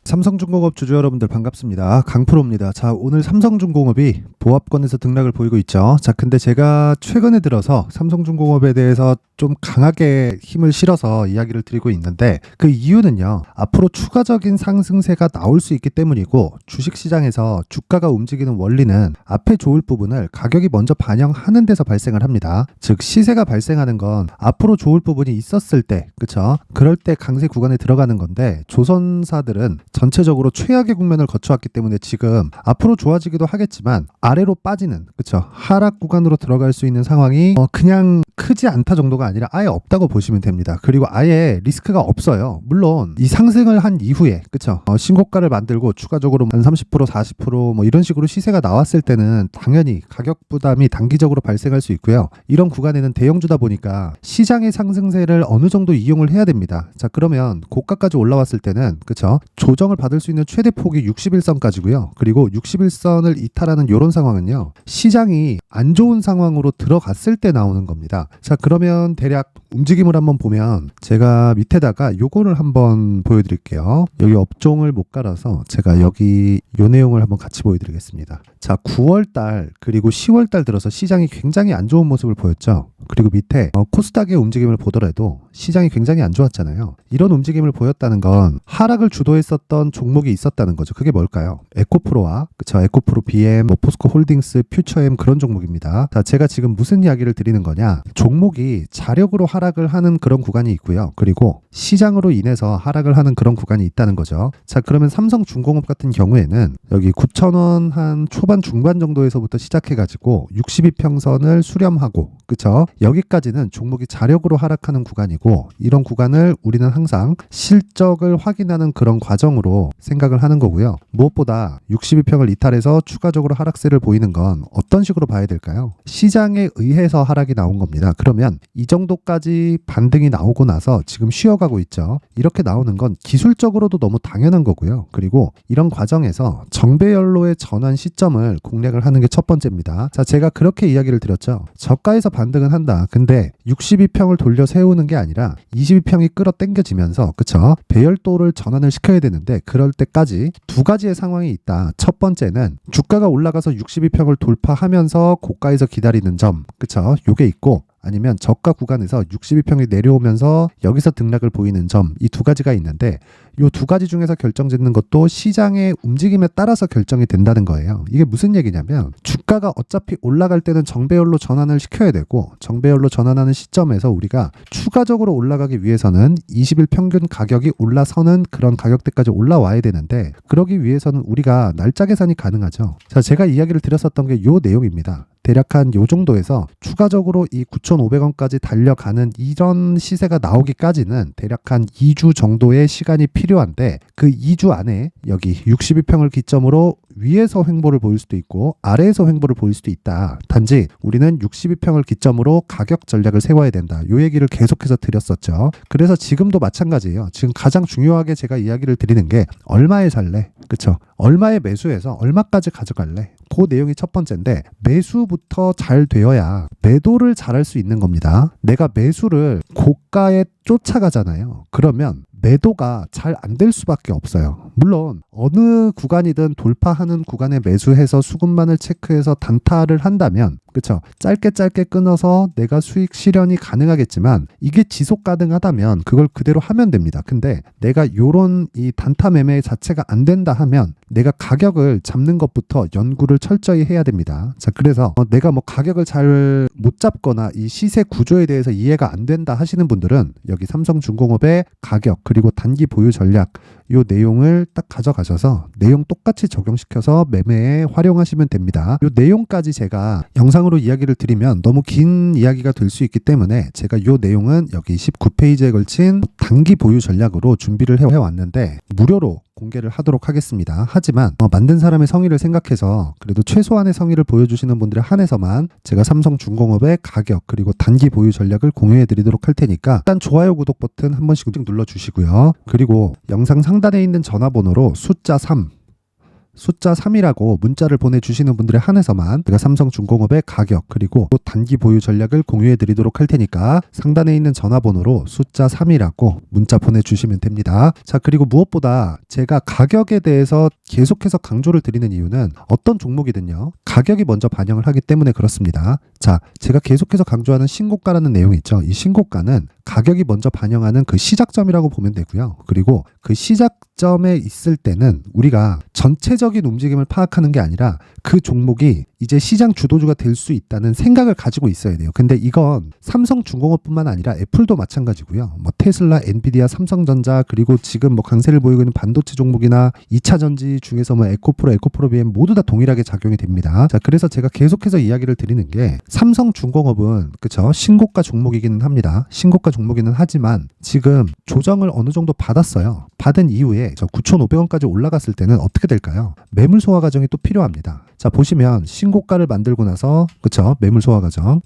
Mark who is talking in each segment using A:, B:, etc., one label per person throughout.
A: 삼성중공업 주주 여러분들 반갑습니다. 강프로입니다. 자, 오늘 삼성중공업이 보합권에서 등락을 보이고 있죠. 자, 근데 제가 최근에 들어서 삼성중공업에 대해서 좀 강하게 힘을 실어서 이야기를 드리고 있는데, 그 이유는요, 앞으로 추가적인 상승세가 나올 수 있기 때문이고, 주식시장에서 주가가 움직이는 원리는 앞에 좋을 부분을 가격이 먼저 반영하는 데서 발생을 합니다. 즉 시세가 발생하는 건 앞으로 좋을 부분이 있었을 때, 그쵸? 그럴 때 강세 구간에 들어가는 건데, 조선사들은 전체적으로 최악의 국면을 거쳐왔기 때문에 지금 앞으로 좋아지기도 하겠지만 아래로 빠지는, 그쵸, 하락 구간으로 들어갈 수 있는 상황이 그냥 크지 않다 정도가 아니라 아예 없다고 보시면 됩니다. 그리고 아예 리스크가 없어요. 물론 이 상승을 한 이후에, 그쵸, 신고가를 만들고 추가적으로 한 30% 40% 이런 식으로 시세가 나왔을 때는 당연히 가격 부담이 단기적으로 발생할 수 있고요. 이런 구간에는 대형주다 보니까 시장의 상승세를 어느 정도 이용을 해야 됩니다. 자, 그러면 고가까지 올라왔을 때는, 그쵸, 조정을 받을 수 있는 최대 폭이 61선까지고요. 그리고 61선을 이탈하는 이런 상황은요, 시장이 안 좋은 상황으로 들어갔을 때 나오는 겁니다. 자, 그러면 대략 움직임을 한번 보면 제가 밑에다가 요거를 한번 보여드릴게요. 여기 업종을 못 깔아서 제가 여기 요 내용을 한번 같이 보여드리겠습니다. 자, 9월달 그리고 10월달 들어서 시장이 굉장히 안 좋은 모습을 보였죠. 그리고 밑에 코스닥의 움직임을 보더라도 시장이 굉장히 안 좋았잖아요. 이런 움직임을 보였다는 건 하락을 주도했었던 종목이 있었다는 거죠. 그게 뭘까요? 에코프로와, 그쵸, 에코프로 BM, 포스코 홀딩스, 퓨처엠, 그런 종목입니다. 자, 제가 지금 무슨 이야기를 드리는 거냐, 종목이 자력으로 하락을 하는 그런 구간이 있고요. 그리고 시장으로 인해서 하락을 하는 그런 구간이 있다는 거죠. 자, 그러면 삼성중공업 같은 경우에는 여기 9,000원 한 초반 중반 정도에서부터 시작해가지고 62평선을 수렴하고, 그쵸, 여기까지는 종목이 자력으로 하락하는 구간이고, 이런 구간을 우리는 항상 실적을 확인하는 그런 과정으로 생각을 하는 거고요. 무엇보다 62평을 이탈해서 추가적으로 하락세를 보이는 건 어떤 식으로 봐야 될까요? 시장에 의해서 하락이 나온 겁니다. 그러면 이 정도까지 반등이 나오고 나서 지금 쉬어가고 있죠. 이렇게 나오는 건 기술적으로도 너무 당연한 거고요. 그리고 이런 과정에서 정배열로의 전환 시점을 공략을 하는 게 첫 번째입니다. 자, 제가 그렇게 이야기를 드렸죠. 저가에서 반등은 한다. 근데 62평을 돌려 세우는 게 아니라 22평이 끌어 당겨지면서, 그쵸, 배열도를 전환을 시켜야 되는데, 그럴 때까지 두 가지의 상황이 있다. 첫 번째는 주가가 올라가서 62평을 돌파하면서 고가에서 기다리는 점, 그쵸, 요게 있고, 아니면 저가 구간에서 62평이 내려오면서 여기서 등락을 보이는 점, 이 두 가지가 있는데, 이 두 가지 중에서 결정짓는 것도 시장의 움직임에 따라서 결정이 된다는 거예요. 이게 무슨 얘기냐면, 주가가 어차피 올라갈 때는 정배열로 전환을 시켜야 되고, 정배열로 전환하는 시점에서 우리가 추가적으로 올라가기 위해서는 20일 평균 가격이 올라서는 그런 가격대까지 올라와야 되는데, 그러기 위해서는 우리가 날짜 계산이 가능하죠. 자, 제가 이야기를 드렸었던 게 이 내용입니다. 대략 한 요 정도에서 추가적으로 이 9,500원까지 달려가는 이런 시세가 나오기까지는 대략 한 2주 정도의 시간이 필요한데, 그 2주 안에 여기 62평을 기점으로 위에서 횡보를 보일 수도 있고 아래에서 횡보를 보일 수도 있다. 단지 우리는 62평을 기점으로 가격 전략을 세워야 된다. 요 얘기를 계속해서 드렸었죠. 그래서 지금도 마찬가지예요. 지금 가장 중요하게 제가 이야기를 드리는 게 얼마에 살래? 그쵸? 얼마에 매수해서 얼마까지 가져갈래? 그 내용이 첫 번째인데, 매수부터 잘 되어야 매도를 잘할 수 있는 겁니다. 내가 매수를 고가에 쫓아가잖아요. 그러면 매도가 잘 안 될 수밖에 없어요. 물론 어느 구간이든 돌파하는 구간에 매수해서 수급만을 체크해서 단타를 한다면, 그쵸, 짧게 끊어서 내가 수익 실현이 가능하겠지만, 이게 지속 가능하다면 그걸 그대로 하면 됩니다. 근데 내가 요런 이 단타 매매 자체가 안 된다 하면 내가 가격을 잡는 것부터 연구를 철저히 해야 됩니다. 자, 그래서 내가 가격을 잘 못 잡거나 이 시세 구조에 대해서 이해가 안 된다 하시는 분들은 여기 삼성중공업의 가격 그리고 단기 보유 전략, 요 내용을 딱 가져가셔서 내용 똑같이 적용시켜서 매매에 활용하시면 됩니다. 요 내용까지 제가 영상으로 이야기를 드리면 너무 긴 이야기가 될 수 있기 때문에 제가 요 내용은 여기 19페이지에 걸친 단기 보유 전략으로 준비를 해왔는데 무료로 공개를 하도록 하겠습니다. 하지만 만든 사람의 성의를 생각해서 그래도 최소한의 성의를 보여주시는 분들에 한해서만 제가 삼성중공업의 가격 그리고 단기 보유 전략을 공유해 드리도록 할 테니까 일단 좋아요, 구독 버튼 한 번씩 눌러주시고요. 그리고 영상 상단에 있는 전화번호로 숫자 3 숫자 3이라고 문자를 보내주시는 분들에 한해서만 제가 삼성중공업의 가격 그리고 단기 보유 전략을 공유해 드리도록 할 테니까 상단에 있는 전화번호로 숫자 3이라고 문자 보내주시면 됩니다. 자, 그리고 무엇보다 제가 가격에 대해서 계속해서 강조를 드리는 이유는 어떤 종목이든요, 가격이 먼저 반영을 하기 때문에 그렇습니다. 자, 제가 계속해서 강조하는 신고가라는 내용이 있죠. 이 신고가는 가격이 먼저 반영하는 그 시작점이라고 보면 되고요. 그리고 그 시작점에 있을 때는 우리가 전체적인 움직임을 파악하는 게 아니라 그 종목이 이제 시장 주도주가 될 수 있다는 생각을 가지고 있어야 돼요. 근데 이건 삼성중공업뿐만 아니라 애플도 마찬가지고요. 뭐 테슬라, 엔비디아, 삼성전자, 그리고 지금 뭐 강세를 보이고 있는 반도체 종목이나 2차 전지 중에서 뭐 에코프로 BM 모두 다 동일하게 작용이 됩니다. 자, 그래서 제가 계속해서 이야기를 드리는 게 삼성중공업은 그쵸, 신고가 종목이기는 합니다. 신고가 종목이긴 하지만 지금 조정을 어느 정도 받았어요. 받은 이후에 9,500원까지 올라갔을 때는 어떻게 될까요? 매물 소화 과정이 또 필요합니다. 자, 보시면 신고가를 만들고 나서 그쵸, 매물 소화 과정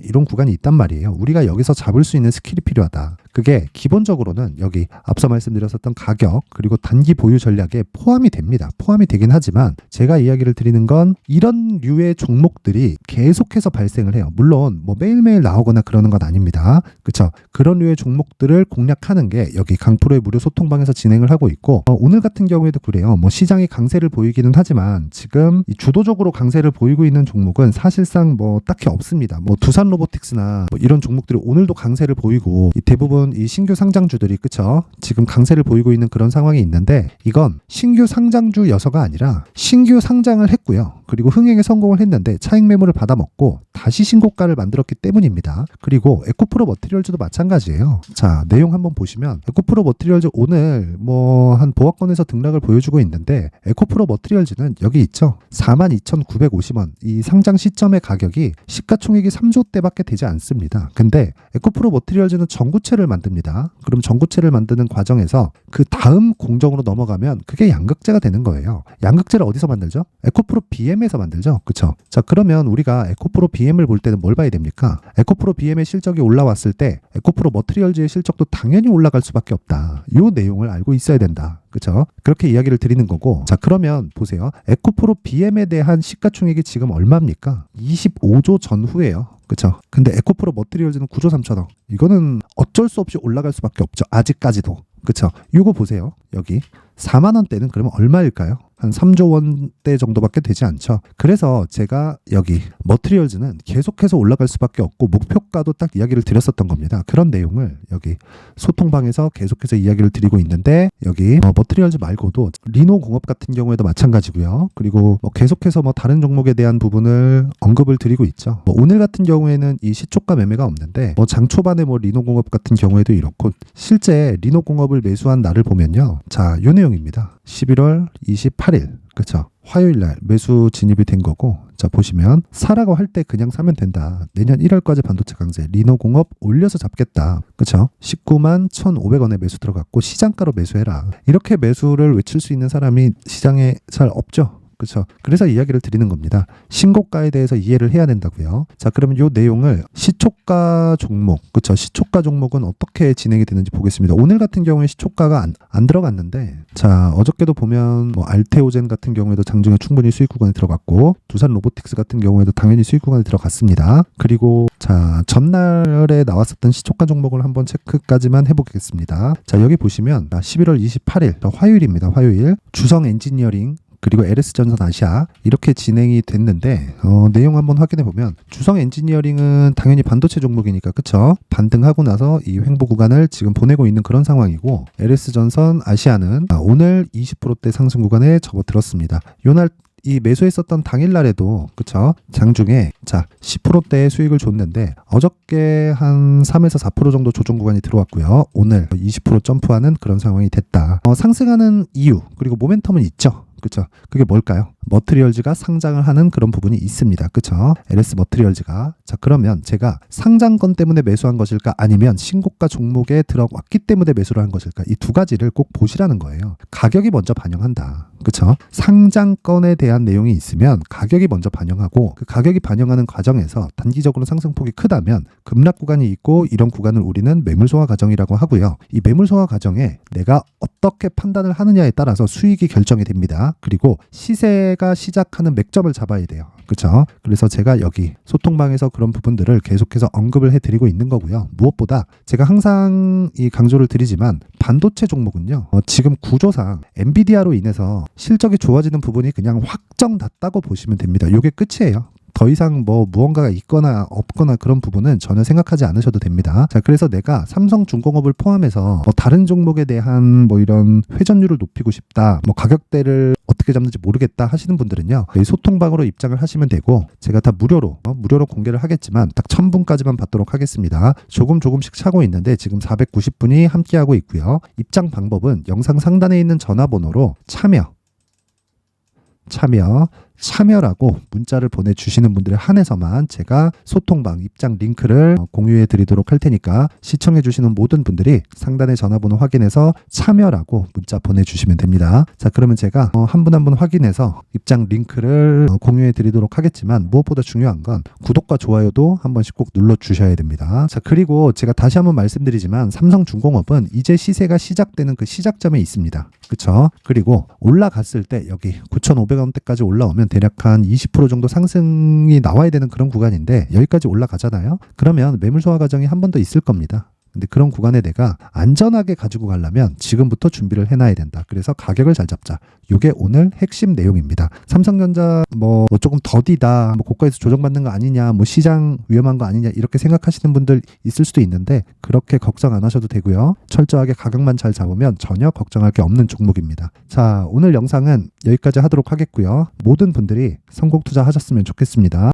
A: 이런 구간이 있단 말이에요. 우리가 여기서 잡을 수 있는 스킬이 필요하다. 그게 기본적으로는 여기 앞서 말씀드렸었던 가격 그리고 단기 보유 전략에 포함이 됩니다. 포함이 되긴 하지만 제가 이야기를 드리는 건 이런 류의 종목들이 계속해서 발생을 해요. 물론 뭐 매일매일 나오거나 그러는 건 아닙니다. 그쵸? 그런 류의 종목들을 공략하는 게 여기 강프로의 무료 소통방에서 진행을 하고 있고, 오늘 같은 경우에도 그래요. 뭐 시장이 강세를 보이기는 하지만 지금 이 주도적으로 강세를 보이고 있는 종목은 사실상 뭐 딱히 없습니다. 뭐 두산 로보틱스나 뭐 이런 종목들이 오늘도 강세를 보이고 대부분 이 신규 상장주들이 그쵸, 지금 강세를 보이고 있는 그런 상황이 있는데, 이건 신규 상장주여서가 아니라 신규 상장을 했고요. 그리고 흥행에 성공을 했는데 차익 매물을 받아먹고 다시 신고가를 만들었기 때문입니다. 그리고 에코프로 머티리얼즈도 마찬가지예요. 자, 내용 한번 보시면 에코프로 머티리얼즈 오늘 뭐 한 보합권에서 등락을 보여주고 있는데, 에코프로 머티리얼즈는 여기 있죠. 42,950원 이 상장 시점의 가격이 시가총액이 3조 대밖에 되지 않습니다. 근데 에코프로 머티리얼즈는 전구체를 만듭니다. 그럼 전구체를 만드는 과정에서 그 다음 공정으로 넘어가면 그게 양극재가 되는 거예요. 양극재를 어디서 만들죠? 에코프로 BM에서 만들죠. 그쵸? 자, 그러면 우리가 에코프로 BM을 볼 때는 뭘 봐야 됩니까? 에코프로 BM의 실적이 올라왔을 때 에코프로 머티리얼즈의 실적도 당연히 올라갈 수밖에 없다. 이 내용을 알고 있어야 된다. 그쵸? 그렇게 이야기를 드리는 거고, 자, 그러면 보세요. 에코프로 BM에 대한 시가총액이 지금 얼마입니까? 25조 전후예요. 그쵸? 근데 에코프로 머티리얼즈는 9조 3천억. 이거는 어쩔 수 없이 올라갈 수밖에 없죠. 아직까지도. 그쵸? 이거 보세요. 여기 4만 원대는 그러면 얼마일까요? 한 3조 원대 정도밖에 되지 않죠. 그래서 제가 여기 머티리얼즈는 계속해서 올라갈 수밖에 없고 목표가도 딱 이야기를 드렸었던 겁니다. 그런 내용을 여기 소통방에서 계속해서 이야기를 드리고 있는데, 여기 머티리얼즈 말고도 리노공업 같은 경우에도 마찬가지고요. 그리고 계속해서 다른 종목에 대한 부분을 언급을 드리고 있죠. 오늘 같은 경우에는 이 시초가 매매가 없는데 장 초반에 리노공업 같은 경우에도 이렇고, 실제 리노공업을 매수한 날을 보면요. 자, 요 내용입니다. 11월 28일. 그쵸? 화요일 날 매수 진입이 된 거고, 자, 보시면 사라고 할 때 그냥 사면 된다. 내년 1월까지 반도체 강세, 리노공업 올려서 잡겠다. 그쵸? 19만 1,500원에 매수 들어갔고 시장가로 매수해라. 이렇게 매수를 외칠 수 있는 사람이 시장에 잘 없죠. 그렇죠. 그래서 이야기를 드리는 겁니다. 신고가에 대해서 이해를 해야 된다고요. 자, 그러면 이 내용을 시초가 종목, 그렇죠. 시초가 종목은 어떻게 진행이 되는지 보겠습니다. 오늘 같은 경우에 시초가가 안 들어갔는데, 자, 어저께도 보면 알테오젠 같은 경우에도 장중에 충분히 수익 구간에 들어갔고, 두산 로보틱스 같은 경우에도 당연히 수익 구간에 들어갔습니다. 그리고 자, 전날에 나왔었던 시초가 종목을 한번 체크까지만 해보겠습니다. 자, 여기 보시면 11월 28일 화요일입니다. 화요일 주성 엔지니어링 그리고 LS전선 아시아 이렇게 진행이 됐는데, 내용 한번 확인해 보면 주성 엔지니어링은 당연히 반도체 종목이니까 그쵸? 반등하고 나서 이 횡보 구간을 지금 보내고 있는 그런 상황이고, LS전선 아시아는 오늘 20%대 상승 구간에 접어들었습니다. 요날 이 매수했었던 당일날에도 그쵸? 장중에 자 10%대의 수익을 줬는데 어저께 한 3에서 4% 정도 조정 구간이 들어왔고요. 오늘 20% 점프하는 그런 상황이 됐다. 상승하는 이유 그리고 모멘텀은 있죠. 그쵸? 그게 뭘까요? 머티리얼즈가 상장을 하는 그런 부분이 있습니다. 그쵸? LS 머티리얼즈가. 자, 그러면 제가 상장권 때문에 매수한 것일까? 아니면 신고가 종목에 들어왔기 때문에 매수를 한 것일까? 이 두 가지를 꼭 보시라는 거예요. 가격이 먼저 반영한다. 그쵸? 상장건에 대한 내용이 있으면 가격이 먼저 반영하고 그 가격이 반영하는 과정에서 단기적으로 상승폭이 크다면 급락 구간이 있고 이런 구간을 우리는 매물 소화 과정이라고 하고요. 이 매물 소화 과정에 내가 어떻게 판단을 하느냐에 따라서 수익이 결정이 됩니다. 그리고 시세가 시작하는 맥점을 잡아야 돼요. 그렇죠? 그래서 제가 여기 소통방에서 그런 부분들을 계속해서 언급을 해드리고 있는 거고요. 무엇보다 제가 항상 이 강조를 드리지만 반도체 종목은요. 지금 구조상 엔비디아로 인해서 실적이 좋아지는 부분이 그냥 확정났다고 보시면 됩니다. 이게 끝이에요. 더 이상 뭐 무언가가 있거나 없거나 그런 부분은 전혀 생각하지 않으셔도 됩니다. 자, 그래서 내가 삼성중공업을 포함해서 다른 종목에 대한 이런 회전율을 높이고 싶다, 가격대를 어떻게 잡는지 모르겠다 하시는 분들은요, 이 소통방으로 입장을 하시면 되고, 제가 다 무료로 공개를 하겠지만 딱 1000분까지만 받도록 하겠습니다. 조금씩 차고 있는데 지금 490분이 함께하고 있고요. 입장 방법은 영상 상단에 있는 전화번호로 참여라고 문자를 보내주시는 분들에 한해서만 제가 소통방 입장 링크를 공유해 드리도록 할 테니까 시청해 주시는 모든 분들이 상단의 전화번호 확인해서 참여라고 문자 보내주시면 됩니다. 자, 그러면 제가 한 분 한 분 확인해서 입장 링크를 공유해 드리도록 하겠지만 무엇보다 중요한 건 구독과 좋아요도 한 번씩 꼭 눌러주셔야 됩니다. 자, 그리고 제가 다시 한번 말씀드리지만 삼성중공업은 이제 시세가 시작되는 그 시작점에 있습니다. 그쵸? 그리고 올라갔을 때 여기 9,500원대까지 올라오면 대략 한 20% 정도 상승이 나와야 되는 그런 구간인데 여기까지 올라가잖아요. 그러면 매물 소화 과정이 한 번 더 있을 겁니다. 근데 그런 구간에 내가 안전하게 가지고 가려면 지금부터 준비를 해놔야 된다. 그래서 가격을 잘 잡자. 이게 오늘 핵심 내용입니다. 삼성전자 조금 더디다, 고가에서 조정받는 거 아니냐, 시장 위험한 거 아니냐 이렇게 생각하시는 분들 있을 수도 있는데 그렇게 걱정 안 하셔도 되고요. 철저하게 가격만 잘 잡으면 전혀 걱정할 게 없는 종목입니다. 자, 오늘 영상은 여기까지 하도록 하겠고요. 모든 분들이 성공 투자하셨으면 좋겠습니다.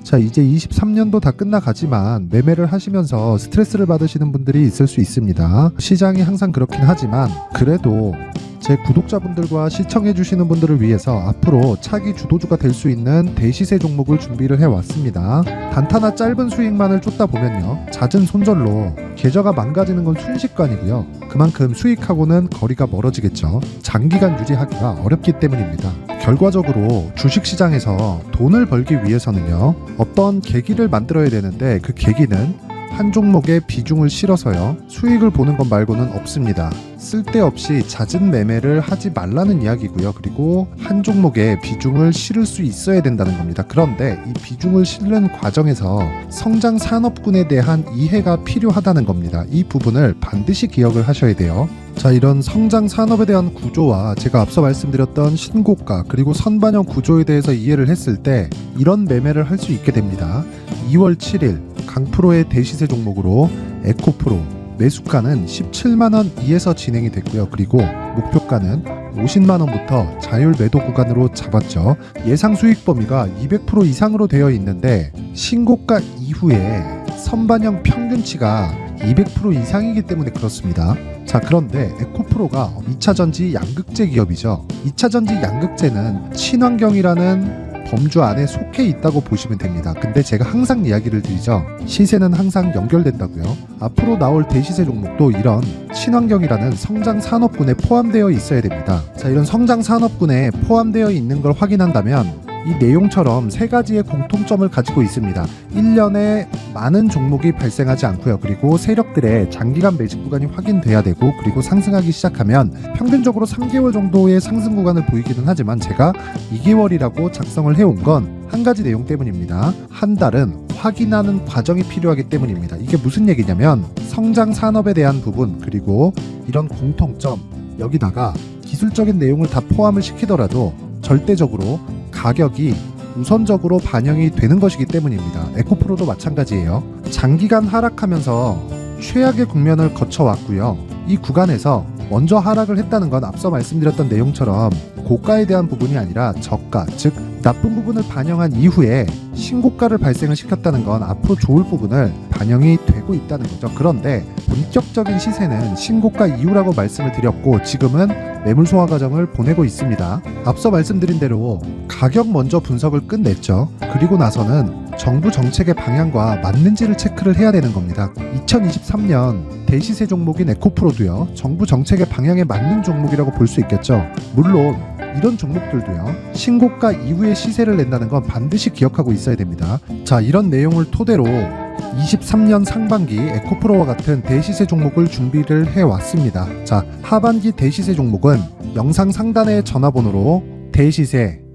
A: 자, 이제 23년도 다 끝나가지만 매매를 하시면서 스트레스를 받으시는 분들이 있을 수 있습니다. 시장이 항상 그렇긴 하지만 그래도 제 구독자분들과 시청해주시는 분들을 위해서 앞으로 차기 주도주가 될 수 있는 대시세 종목을 준비를 해왔습니다. 단타나 짧은 수익만을 쫓다 보면요, 잦은 손절로 계좌가 망가지는 건 순식간이고요. 그만큼 수익하고는 거리가 멀어지겠죠. 장기간 유지하기가 어렵기 때문입니다. 결과적으로 주식시장에서 돈을 벌기 위해서는요, 어떤 계기를 만들어야 되는데 그 계기는 한 종목에 비중을 실어서요, 수익을 보는 것 말고는 없습니다. 쓸데없이 잦은 매매를 하지 말라는 이야기고요. 그리고 한 종목에 비중을 실을 수 있어야 된다는 겁니다. 그런데 이 비중을 실는 과정에서 성장 산업군에 대한 이해가 필요하다는 겁니다. 이 부분을 반드시 기억을 하셔야 돼요. 자, 이런 성장 산업에 대한 구조와 제가 앞서 말씀드렸던 신고가 그리고 선반영 구조에 대해서 이해를 했을 때 이런 매매를 할 수 있게 됩니다. 2월 7일 강프로의 대시세 종목으로 에코프로 매수가는 17만원 이에서 진행이 됐고요. 그리고 목표가는 50만원부터 자율 매도 구간으로 잡았죠. 예상 수익 범위가 200% 이상으로 되어 있는데 신고가 이후에 선반영 평균치가 200% 이상이기 때문에 그렇습니다. 자, 그런데 에코프로가 2차전지 양극재 기업이죠. 2차전지 양극재는 친환경이라는 범주 안에 속해 있다고 보시면 됩니다. 근데 제가 항상 이야기를 드리죠. 시세는 항상 연결된다고요. 앞으로 나올 대시세 종목도 이런 친환경이라는 성장 산업군에 포함되어 있어야 됩니다. 자, 이런 성장 산업군에 포함되어 있는 걸 확인한다면 이 내용처럼 세 가지의 공통점을 가지고 있습니다. 1년에 많은 종목이 발생하지 않고요. 그리고 세력들의 장기간 매집 구간이 확인돼야 되고, 그리고 상승하기 시작하면 평균적으로 3개월 정도의 상승 구간을 보이기는 하지만 제가 2개월이라고 작성을 해온 건 한 가지 내용 때문입니다. 한 달은 확인하는 과정이 필요하기 때문입니다. 이게 무슨 얘기냐면 성장 산업에 대한 부분, 그리고 이런 공통점, 여기다가 기술적인 내용을 다 포함을 시키더라도 절대적으로 가격이 우선적으로 반영이 되는 것이기 때문입니다. 에코프로도 마찬가지예요. 장기간 하락하면서 최악의 국면을 거쳐왔고요. 이 구간에서 먼저 하락을 했다는 건 앞서 말씀드렸던 내용처럼 고가에 대한 부분이 아니라 저가, 즉 나쁜 부분을 반영한 이후에 신고가를 발생을 시켰다는 건 앞으로 좋을 부분을 반영이 되고 있다는 거죠. 그런데 본격적인 시세는 신고가 이후라고 말씀을 드렸고 지금은 매물 소화 과정을 보내고 있습니다. 앞서 말씀드린 대로 가격 먼저 분석을 끝냈죠. 그리고 나서는 정부 정책의 방향과 맞는지를 체크를 해야 되는 겁니다. 2023년 대시세 종목인 에코프로도요, 정부 정책의 방향에 맞는 종목이라고 볼 수 있겠죠. 물론 이런 종목들도요, 신고가 이후에 시세를 낸다는 건 반드시 기억하고 있어야 됩니다. 자, 이런 내용을 토대로 23년 상반기 에코프로와 같은 대시세 종목을 준비를 해왔습니다. 자, 하반기 대시세 종목은 영상 상단의 전화번호로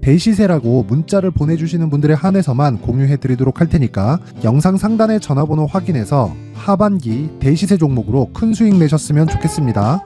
A: 대시세라고 문자를 보내주시는 분들에 한해서만 공유해드리도록 할 테니까 영상 상단의 전화번호 확인해서 하반기 대시세 종목으로 큰 수익 내셨으면 좋겠습니다.